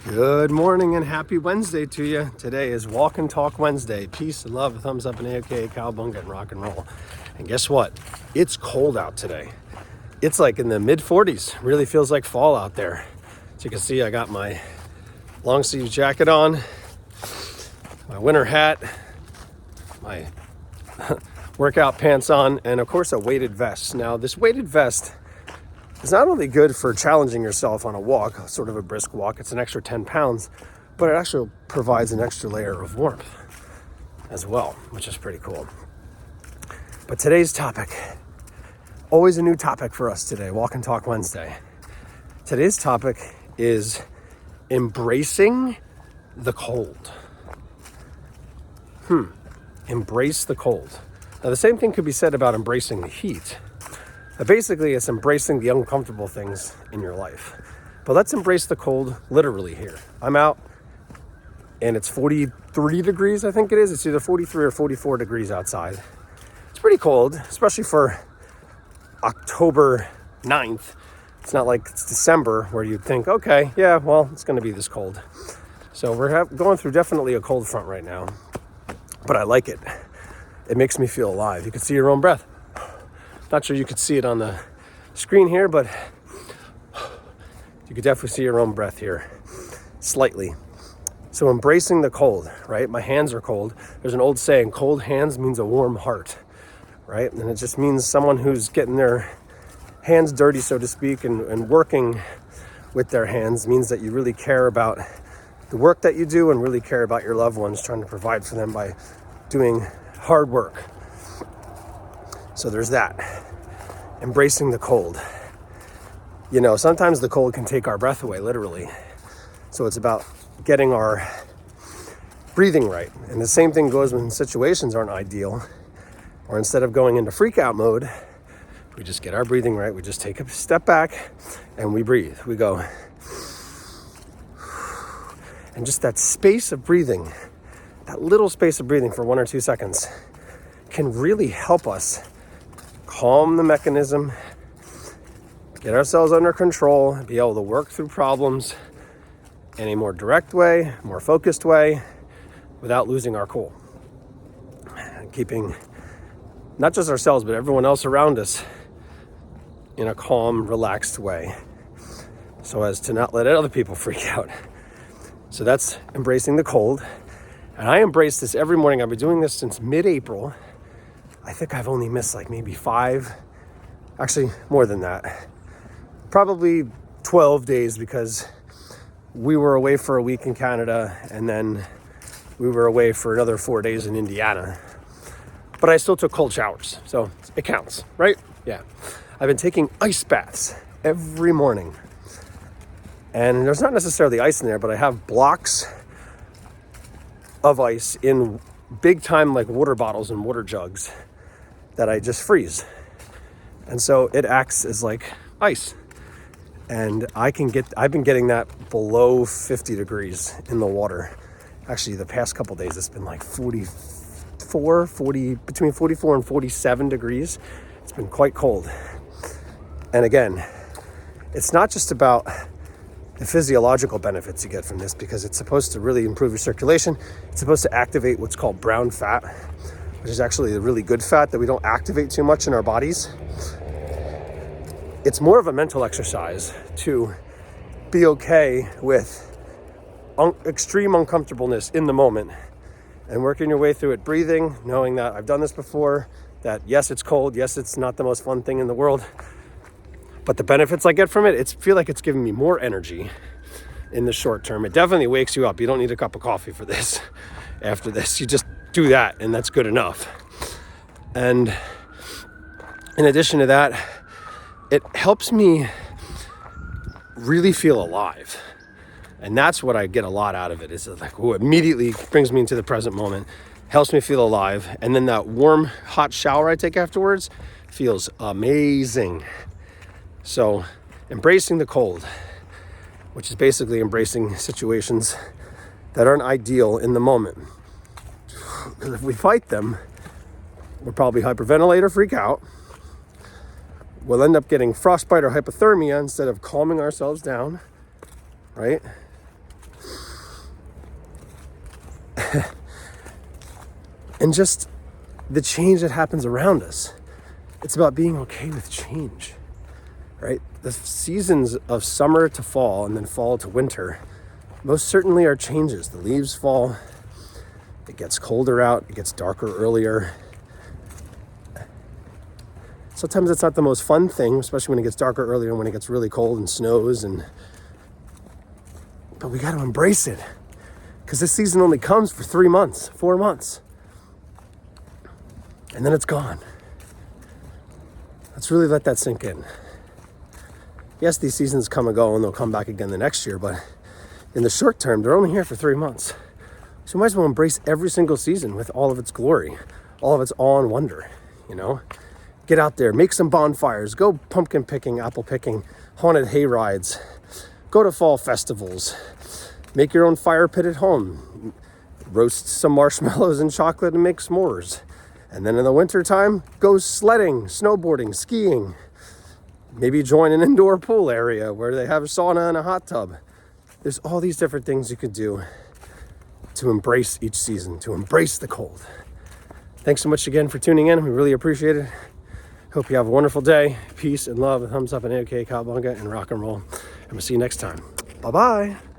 Good morning and happy Wednesday to you. Today is Walk and Talk Wednesday. Peace, love, thumbs up, and AOK, cowbunga, and rock and roll. And guess what? It's cold out today. It's like in the mid 40s. Really feels like fall out there. As you can see, I got my long sleeve jacket on, my winter hat, my workout pants on, and of course a weighted vest. Now, this weighted vest is not only good for challenging yourself on a walk, sort of a brisk walk, it's an extra 10 pounds, but it actually provides an extra layer of warmth as well, which is pretty cool. But today's topic, always a new topic for us today, Walk and Talk Wednesday. Today's topic is embracing the cold. Embrace the cold. Now, the same thing could be said about embracing the heat. But basically, it's embracing the uncomfortable things in your life. But let's embrace the cold literally here. I'm out and it's 43 degrees, I think it is. It's either 43 or 44 degrees outside. It's pretty cold, especially for October 9th. It's not like it's December where you'd think, okay, yeah, well, it's going to be this cold. So we're going through definitely a cold front right now. But I like it. It makes me feel alive. You can see your own breath. Not sure you could see it on the screen here, but you could definitely see your own breath here, slightly. So embracing the cold, right? My hands are cold. There's an old saying, cold hands means a warm heart, right? And it just means someone who's getting their hands dirty, so to speak, and working with their hands means that you really care about the work that you do and really care about your loved ones, trying to provide for them by doing hard work. So there's that. Embracing the cold. You know, sometimes the cold can take our breath away, literally. So it's about getting our breathing right. And the same thing goes when situations aren't ideal. Or instead of going into freak out mode, we just get our breathing right. We just take a step back and we breathe. We go. And just that space of breathing, that little space of breathing for 1 or 2 seconds can really help us calm the mechanism, get ourselves under control, be able to work through problems in a more direct way, more focused way, without losing our cool. Keeping not just ourselves, but everyone else around us in a calm, relaxed way, so as to not let other people freak out. So that's embracing the cold. And I embrace this every morning. I've been doing this since mid-April. I think I've only missed like maybe 5, actually more than that, probably 12 days, because we were away for a week in Canada and then we were away for another 4 days in Indiana. But I still took cold showers, so it counts, right? Yeah. I've been taking ice baths every morning. And there's not necessarily ice in there, but I have blocks of ice in big time like water bottles and water jugs that I just freeze. And so it acts as like ice. And I've been getting that below 50 degrees in the water. Actually, the past couple days, it's been like between 44 and 47 degrees. It's been quite cold. And again, it's not just about the physiological benefits you get from this, because it's supposed to really improve your circulation. It's supposed to activate what's called brown fat, which is actually a really good fat that we don't activate too much in our bodies. It's more of a mental exercise to be okay with extreme uncomfortableness in the moment and working your way through it, breathing, knowing that I've done this before, that yes, it's cold, yes, it's not the most fun thing in the world, but the benefits I get from it, feel like it's giving me more energy in the short term. It definitely wakes you up. You don't need a cup of coffee for this. After this, you just do that, and that's good enough. And in addition to that, it helps me really feel alive. And that's what I get a lot out of it. Is like, immediately brings me into the present moment, helps me feel alive. And then that warm, hot shower I take afterwards feels amazing. So embracing the cold, which is basically embracing situations that aren't ideal in the moment. Because if we fight them, we'll probably hyperventilate or freak out. We'll end up getting frostbite or hypothermia instead of calming ourselves down, right? and just the change that happens around us. It's about being okay with change, right? The seasons of summer to fall and then fall to winter most certainly are changes. The leaves fall, it gets colder out, it gets darker earlier. Sometimes it's not the most fun thing, especially when it gets darker earlier and when it gets really cold and snows, but we got to embrace it, because this season only comes for 3 months, 4 months, and then it's gone. Let's really let that sink in. Yes, these seasons come and go and they'll come back again the next year, but in the short term, they're only here for 3 months. So we might as well embrace every single season with all of its glory, all of its awe and wonder, you know? Get out there, make some bonfires, go pumpkin picking, apple picking, haunted hay rides, go to fall festivals, make your own fire pit at home, roast some marshmallows and chocolate and make s'mores. And then in the wintertime, go sledding, snowboarding, skiing. Maybe join an indoor pool area where they have a sauna and a hot tub. There's all these different things you could do to embrace each season, to embrace the cold. Thanks so much again for tuning in. We really appreciate it. Hope you have a wonderful day. Peace and love. Thumbs up and AK, cowabunga, and rock and roll. And we'll see you next time. Bye-bye.